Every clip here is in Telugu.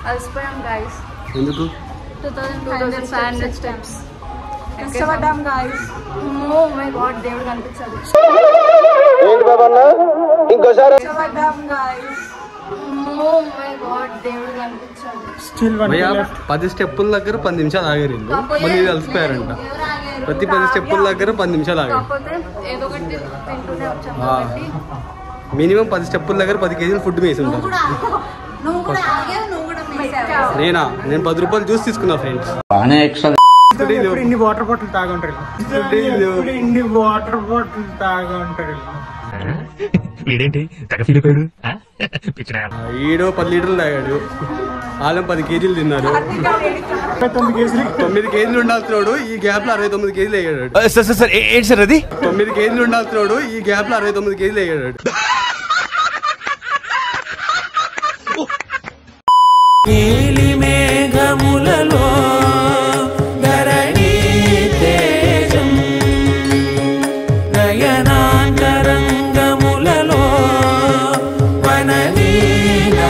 అలసిపోయాం గైస్. ఎందుకు 2500 స్టెప్స్ కష్టపడ్డాం గైస్. ఓ మై గాడ్, దేవుడు కనిపించాడు. ఏంటి బాబా అన్న ఇంకోసారి కష్టపడ్డాం గైస్. ఓ మై గాడ్, దేవుడు కనిపించాడు. స్టిల్ 10 స్టెప్పుల దగ్గర 10 నిమిషాలు ఆగారు. మళ్ళీ అలసిపోయారంట. ప్రతి 10 స్టెప్పుల దగ్గర 10 నిమిషాలు ఆగారు. కాకపోతే ఏదో ఒకటి తింటూనే వచ్చాం కాబట్టి మినిమం 10 స్టెప్పుల దగ్గర 10 కేజీలు ఫుడ్ వేసి ఉంటారు. నేను 10 రూపాయలు జ్యూస్ తీసుకున్నా ఫ్రెండ్స్. ఇన్ని వాటర్ బాటిల్ తాగుంటారు. ఇన్ని వాటర్ బాటిల్ తాగుంటారు. ఈడో 10 లీటర్లు తాగాడు. వాళ్ళం 10 కేజీలు తిన్నారు. 9 కేజీలు ఉండాల్సినోడు ఈ గ్యాప్ లో 69 కేజీలు అయ్యాడు. ఏంటి సార్ అది? 9 కేజీలు ఉండాల్సినోడు ఈ గ్యాప్ లో 69 కేజీలు అయ్యాడు. మేఘములలో ధరణి తేజం నయనాంతరంగములలో వననీనాదం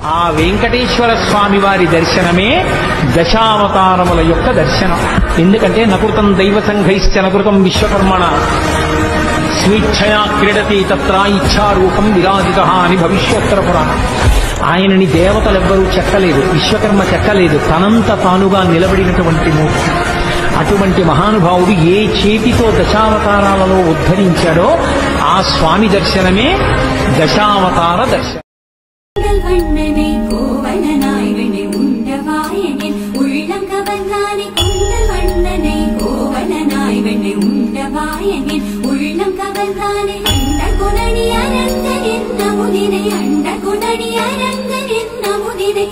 ఆ వెంకటేశ్వర స్వామి వారి దర్శనమే దశావతారముల యొక్క దర్శనం. ఎందుకంటే నకృతం దైవ సంఘైశ్చ నకృతం విశ్వకర్మణ స్వేచ్ఛయా క్రీడతి తత్ర ఇచ్ఛారూపం విరాజిత అని భవిష్యోత్తర పురాణం. ఆయనని దేవతలెవ్వరూ చెక్కలేదు, విశ్వకర్మ చెక్కలేదు, తనంత తానుగా నిలబడినటువంటి మూర్తి. అటువంటి మహానుభావుడు ఏ చేతితో దశావతారాలలో ఉద్ధరించాడో ఆ స్వామి దర్శనమే దశావతార దర్శనం. வண்ணனை கோவலனாய் வெண்ணை உண்டவாயனின் உள்ளம் கவர்ந்தானே கொண்டல் வண்ணனை கோவலனாய் வெண்ணை உண்டவாயனின் உள்ளம் கவர்ந்தானே அண்ட குணனி அரங்கன் என்ன முதிரை அண்ட குணனி அரங்கன் என்ன முதிரை